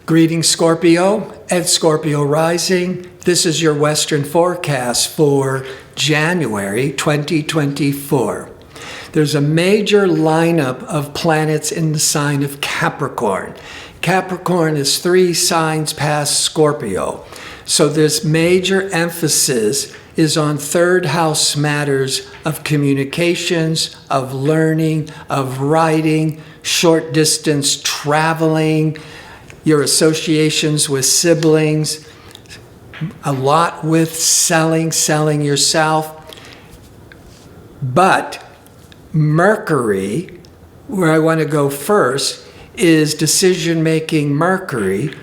Greetings, Scorpio and Scorpio rising. This is your Western forecast for January 2024. There's a major lineup of planets in the sign of Capricorn. Capricorn is 3 signs past Scorpio. So this major emphasis is on third house matters of communications, of learning, of writing, short distance traveling, your associations with siblings, a lot with selling yourself. But Mercury, where I want to go first, is decision-making Mercury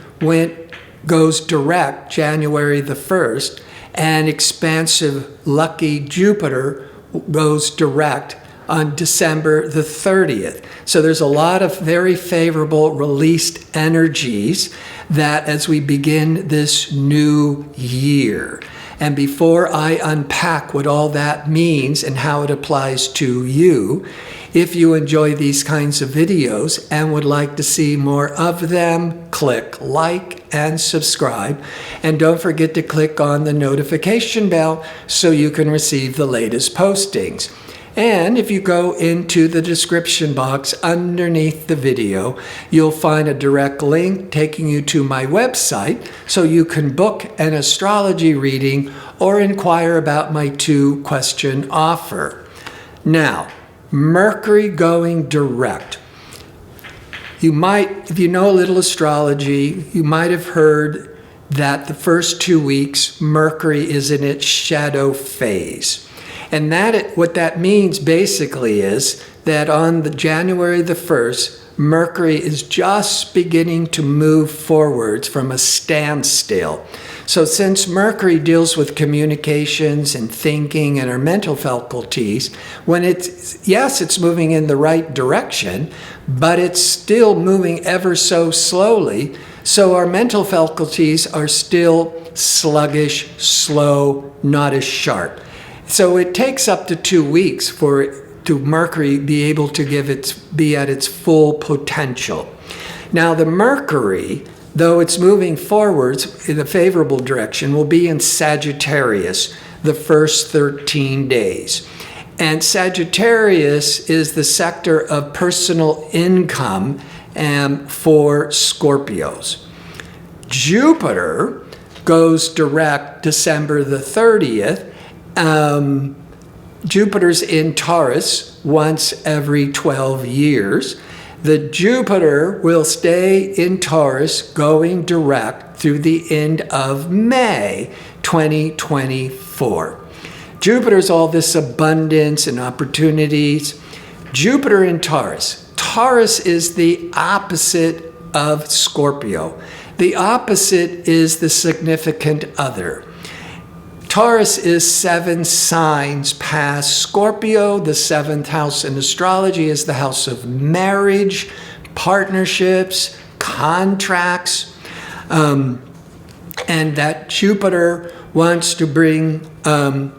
goes direct January the 1st, and expansive lucky Jupiter goes direct on December the 30th. So there's a lot of very favorable released energies that as we begin this new year. And before I unpack what all that means and how it applies to you, if you enjoy these kinds of videos and would like to see more of them, click like and subscribe. And don't forget to click on the notification bell so you can receive the latest postings. And if you go into the description box underneath the video, you'll find a direct link taking you to my website so you can book an astrology reading or inquire about my 2-question offer. Now, Mercury going direct. You might, if you know a little astrology, you might have heard that the first 2 weeks, Mercury is in its shadow phase. And what that means basically is that on the January the 1st, Mercury is just beginning to move forwards from a standstill. So since Mercury deals with communications and thinking and our mental faculties, when it's moving in the right direction, but it's still moving ever so slowly. So our mental faculties are still sluggish, slow, not as sharp. So it takes up to 2 weeks for Mercury be able to be at its full potential. Now the Mercury, though it's moving forwards in a favorable direction, will be in Sagittarius the first 13 days. And Sagittarius is the sector of personal income for Scorpios. Jupiter goes direct December the 30th. Jupiter's in Taurus once every 12 years. The Jupiter will stay in Taurus going direct through the end of May 2024. Jupiter's all this abundance and opportunities. Jupiter in Taurus. Taurus is the opposite of Scorpio. The opposite is the significant other. Taurus is 7 signs past Scorpio. The 7th house in astrology is the house of marriage, partnerships, contracts, and that Jupiter wants to bring a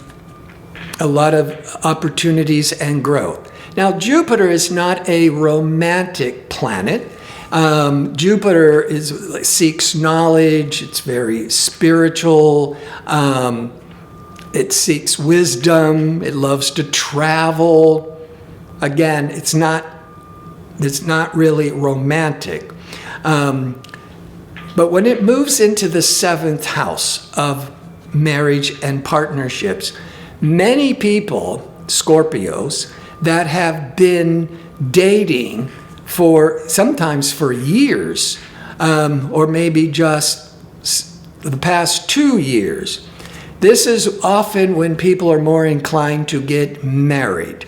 lot of opportunities and growth. Now, Jupiter is not a romantic planet. Jupiter seeks knowledge. It's very spiritual. It seeks wisdom. It loves to travel. Again, it's not really romantic. But when it moves into the 7th house of marriage and partnerships, many people, Scorpios, that have been dating sometimes for years, or maybe just the past 2 years. This is often when people are more inclined to get married,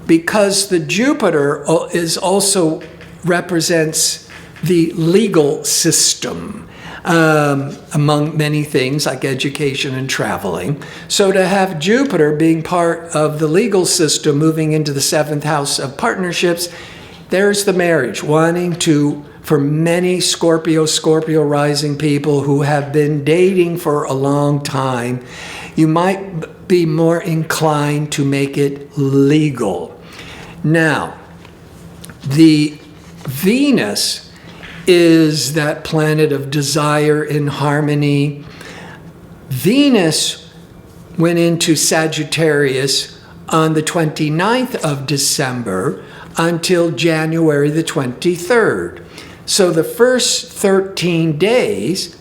because the Jupiter also represents the legal system, among many things like education and traveling. So to have Jupiter being part of the legal system moving into the 7th house of partnerships, there's the marriage, for many Scorpio rising people who have been dating for a long time, you might be more inclined to make it legal. Now, the Venus is that planet of desire and harmony. Venus went into Sagittarius on the 29th of December until January the 23rd. So the first 13 days,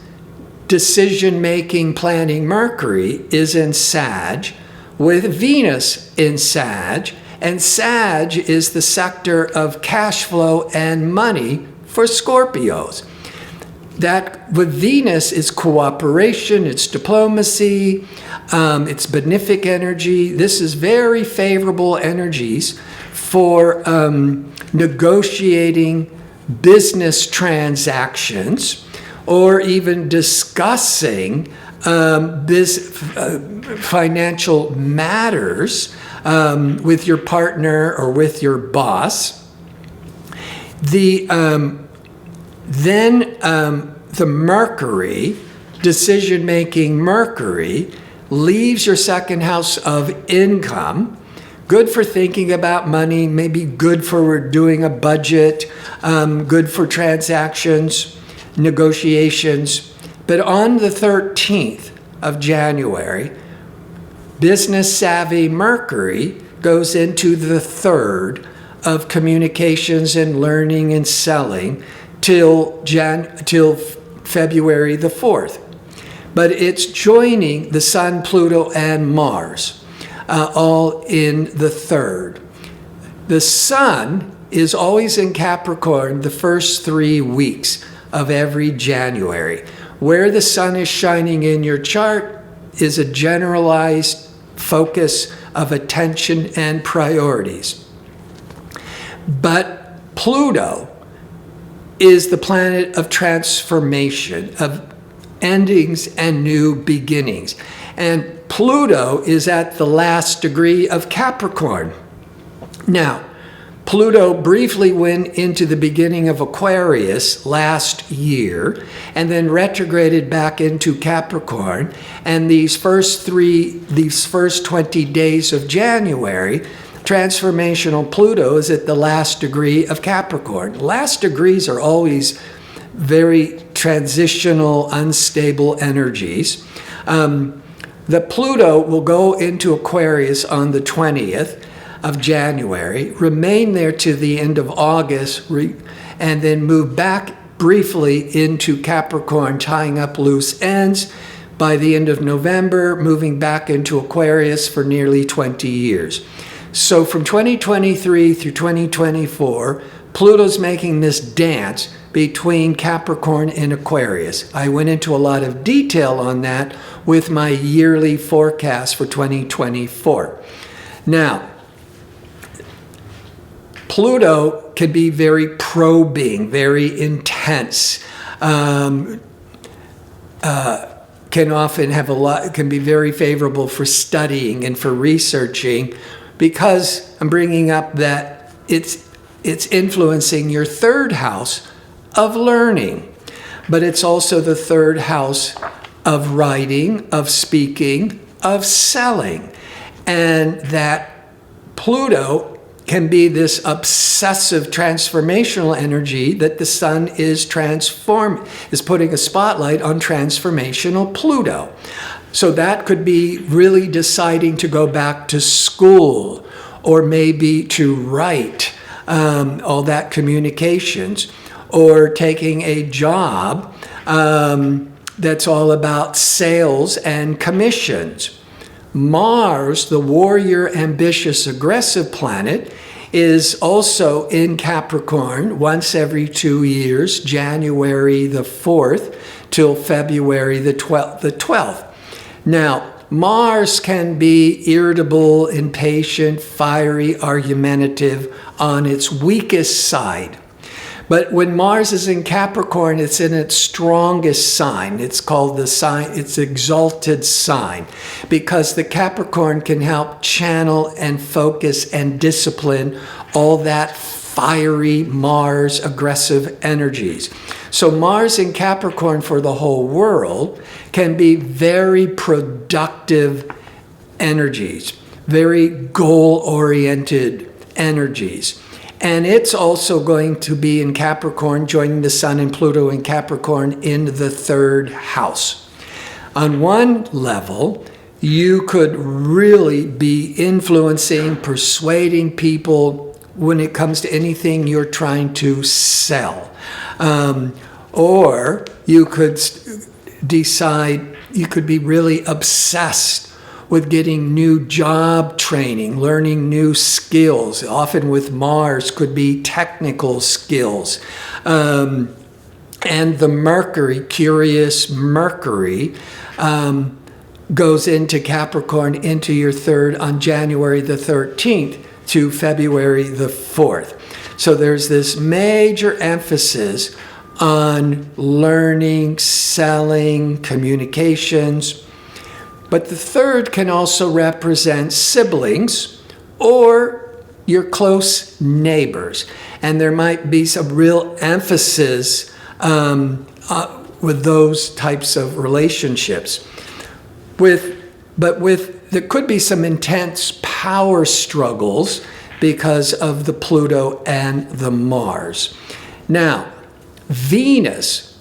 decision-making, planning Mercury is in Sag, with Venus in Sag, and Sag is the sector of cash flow and money for Scorpios. That with Venus is cooperation, it's diplomacy, it's benefic energy. This is very favorable energies for negotiating business transactions or even discussing financial matters with your partner or with your boss. The Mercury, decision-making Mercury, leaves your second house of income. Good for thinking about money, maybe good for doing a budget, good for transactions, negotiations. But on the 13th of January, business-savvy Mercury goes into the third of communications and learning and selling till February the 4th. But it's joining the Sun, Pluto, and Mars, all in the third. The Sun is always in Capricorn the first 3 weeks of every January. Where the Sun is shining in your chart is a generalized focus of attention and priorities. But Pluto is the planet of transformation, of endings and new beginnings. And Pluto is at the last degree of Capricorn. Now, Pluto briefly went into the beginning of Aquarius last year and then retrograded back into Capricorn. And these first 20 days of January, transformational Pluto is at the last degree of Capricorn. Last degrees are always very transitional, unstable energies. The Pluto will go into Aquarius on the 20th of January, remain there to the end of August, and then move back briefly into Capricorn, tying up loose ends. By the end of November, moving back into Aquarius for nearly 20 years. So from 2023 through 2024, Pluto's making this dance between Capricorn and Aquarius. I went into a lot of detail on that with my yearly forecast for 2024. Now, Pluto can be very probing, very intense, can often have can be very favorable for studying and for researching, because I'm bringing up that it's influencing your third house of learning, but it's also the third house of writing, of speaking, of selling, and that Pluto can be this obsessive transformational energy that the Sun is putting a spotlight on transformational Pluto. So that could be really deciding to go back to school, or maybe to write, all that communications, or taking a job that's all about sales and commissions. Mars, the warrior, ambitious, aggressive planet, is also in Capricorn once every 2 years, January the 4th till February the 12th. Now, Mars can be irritable, impatient, fiery, argumentative on its weakest side. But when Mars is in Capricorn, it's in its strongest sign. It's called its exalted sign, because the Capricorn can help channel and focus and discipline all that fiery Mars aggressive energies. So Mars in Capricorn for the whole world can be very productive energies, very goal-oriented energies. And it's also going to be in Capricorn, joining the Sun and Pluto in Capricorn in the 3rd house. On one level, you could really be influencing, persuading people when it comes to anything you're trying to sell. Or you could decide, you could be really obsessed with getting new job training, learning new skills. Often with Mars could be technical skills. And the Mercury, curious Mercury, goes into Capricorn, into your 3rd on January the 13th to February the 4th. So there's this major emphasis on learning, selling, communications. But the 3rd can also represent siblings or your close neighbors. And there might be some real emphasis with those types of relationships. There could be some intense power struggles because of the Pluto and the Mars. Now, Venus,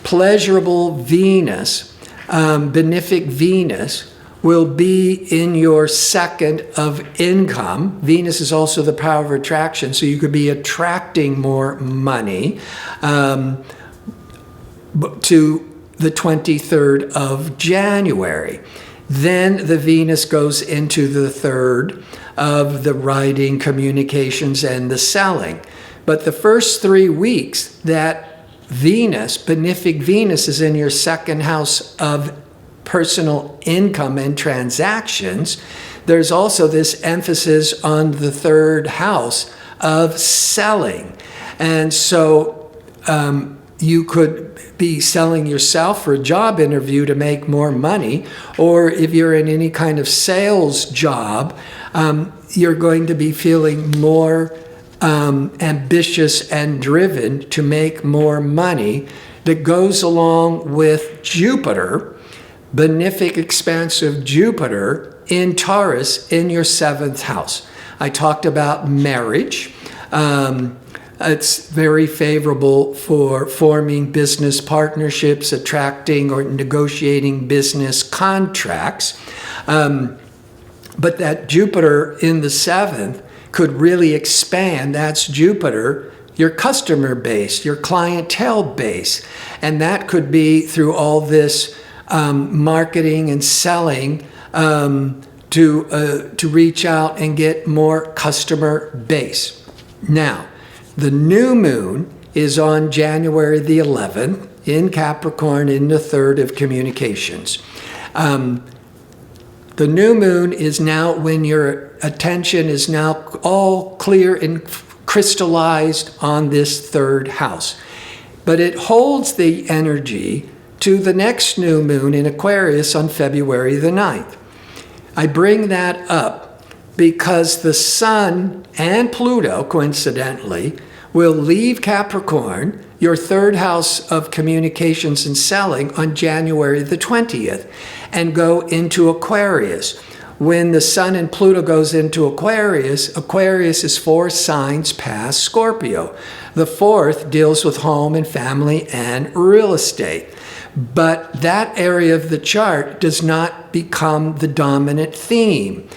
pleasurable Venus, benefic Venus, will be in your 2nd of income. Venus is also the power of attraction, so you could be attracting more money to the 23rd of January. Then the Venus goes into the 3rd of the writing, communications, and the selling. But the first 3 weeks that Venus, benefic Venus, is in your 2nd house of personal income and transactions, there's also this emphasis on the 3rd house of selling. And so you could be selling yourself for a job interview to make more money, or if you're in any kind of sales job, you're going to be feeling more ambitious and driven to make more money. That goes along with Jupiter, benefic expansive Jupiter in Taurus in your 7th house. I talked about marriage. It's very favorable for forming business partnerships, attracting or negotiating business contracts. But that Jupiter in the 7th could really expand. That's Jupiter, your customer base, your clientele base. And that could be through all this marketing and selling to reach out and get more customer base. Now, the new moon is on January the 11th in Capricorn in the 3rd of communications. The new moon is now when your attention is now all clear and crystallized on this 3rd house. But it holds the energy to the next new moon in Aquarius on February the 9th. I bring that up because the Sun and Pluto, coincidentally, will leave Capricorn, your 3rd house of communications and selling, on January the 20th and go into Aquarius. When the Sun and Pluto goes into Aquarius, Aquarius is 4 signs past Scorpio. The 4th deals with home and family and real estate. But that area of the chart does not become the dominant theme.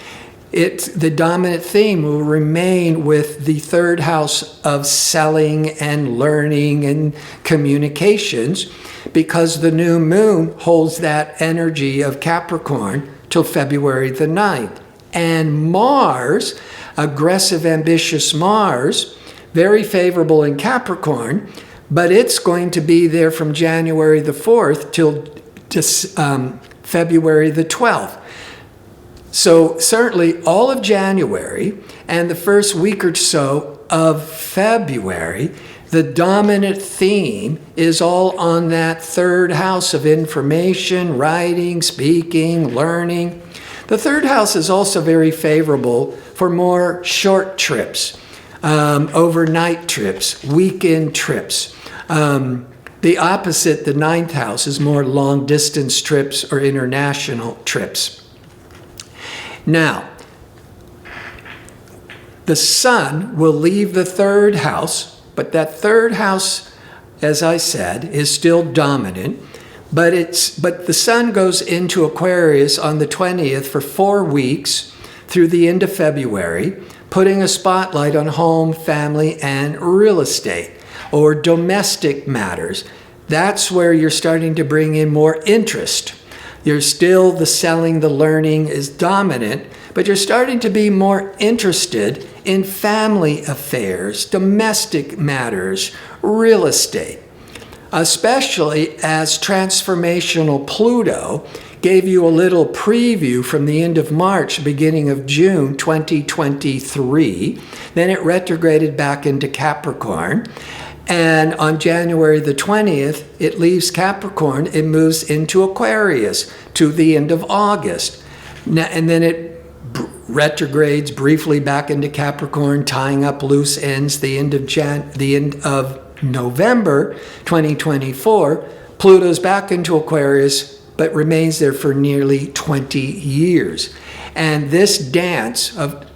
The dominant theme will remain with the 3rd house of selling and learning and communications, because the new moon holds that energy of Capricorn till February the 9th. And Mars, aggressive, ambitious Mars, very favorable in Capricorn, but it's going to be there from January the 4th till February the 12th. So certainly all of January and the first week or so of February, the dominant theme is all on that 3rd house of information, writing, speaking, learning. The 3rd house is also very favorable for more short trips, overnight trips, weekend trips. The opposite, the 9th house, is more long distance trips or international trips. Now, The sun will leave the third house, but that third house, as I said, is still dominant. But the sun goes into Aquarius on the 20th for 4 weeks through the end of February, putting a spotlight on home, family, and real estate or domestic matters. That's where you're starting to bring in more interest. You're still the selling, the learning is dominant, but you're starting to be more interested in family affairs, domestic matters, real estate. Especially as transformational Pluto gave you a little preview from the end of March, beginning of June 2023. Then it retrograded back into Capricorn. And on January the 20th, it leaves Capricorn. It moves into Aquarius to the end of August. And then it retrogrades briefly back into Capricorn, tying up loose ends. The end of November 2024, Pluto's back into Aquarius, but remains there for nearly 20 years. And this dance of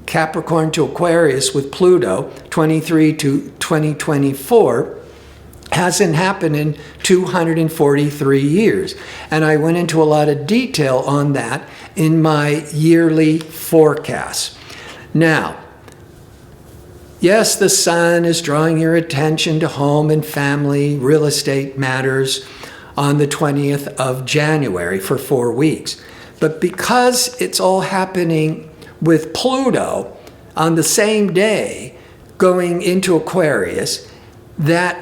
Capricorn to Aquarius with Pluto, 23 to 2024, hasn't happened in 243 years. And I went into a lot of detail on that in my yearly forecast. Now, yes, the sun is drawing your attention to home and family, real estate matters on the 20th of January for 4 weeks. But because it's all happening with Pluto on the same day going into Aquarius, that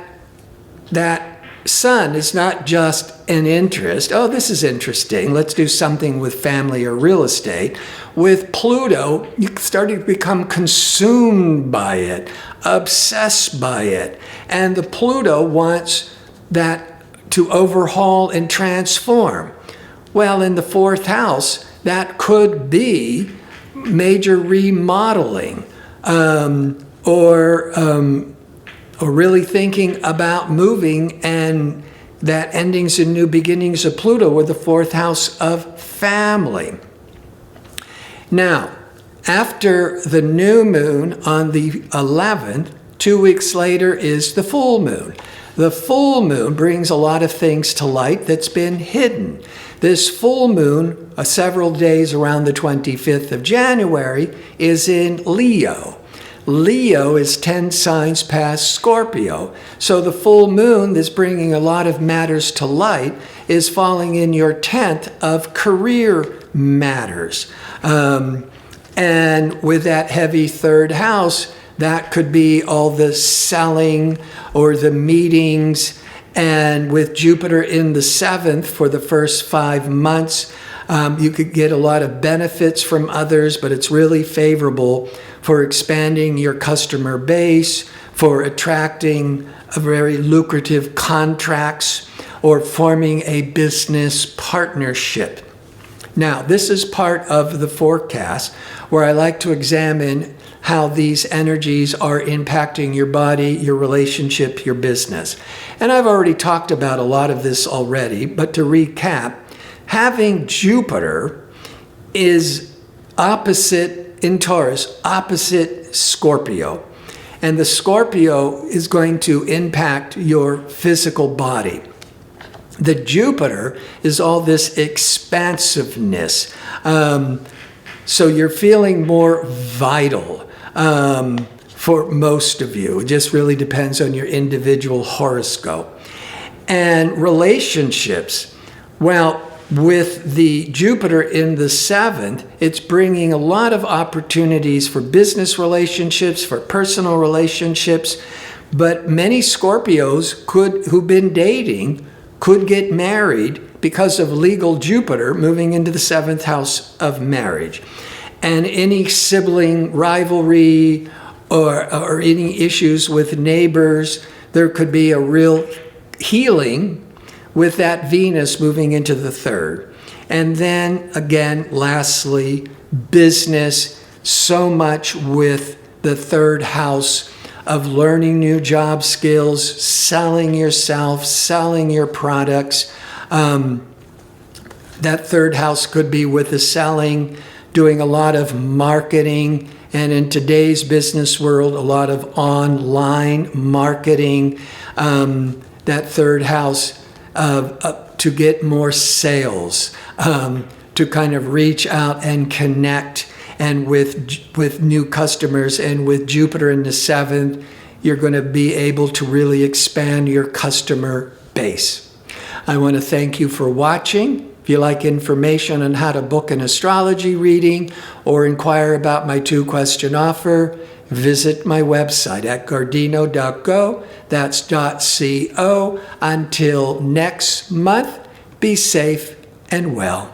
sun is not just an interest. Oh, this is interesting. Let's do something with family or real estate. With Pluto, you start to become consumed by it, obsessed by it. And the Pluto wants that to overhaul and transform. Well, in the fourth house, that could be major remodeling or really thinking about moving, and that endings and new beginnings of Pluto were the fourth house of family. Now, after the new moon on the 11th, 2 weeks later is the full moon. The full moon brings a lot of things to light that's been hidden. This full moon, several days around the 25th of January, is in Leo. Leo is 10 signs past Scorpio. So the full moon that's bringing a lot of matters to light is falling in your 10th of career matters. And with that heavy third house, that could be all the selling or the meetings. And with Jupiter in the 7th for the first 5 months, you could get a lot of benefits from others, but it's really favorable for expanding your customer base, for attracting a very lucrative contracts, or forming a business partnership. Now, this is part of the forecast where I like to examine how these energies are impacting your body, your relationship, your business. And I've already talked about a lot of this already, but to recap, having Jupiter is opposite in Taurus, opposite Scorpio. And the Scorpio is going to impact your physical body. The Jupiter is all this expansiveness. So you're feeling more vital for most of you. It just really depends on your individual horoscope. And relationships, well, with the Jupiter in the 7th, it's bringing a lot of opportunities for business relationships, for personal relationships. But many Scorpios who've been dating could get married because of legal Jupiter moving into the 7th house of marriage. And any sibling rivalry or any issues with neighbors, there could be a real healing with that Venus moving into the 3rd. And then again, lastly, business, so much with the 3rd house of learning new job skills, selling yourself, selling your products. That 3rd house could be with the selling, doing a lot of marketing And in today's business world, a lot of online marketing, that third house, to get more sales, to kind of reach out and connect, and with new customers. And with Jupiter in the 7th, you're going to be able to really expand your customer base. I want to thank you for watching. If you like information on how to book an astrology reading or inquire about my 2-question offer, visit my website at gardino.go. That's .co. Until next month, be safe and well.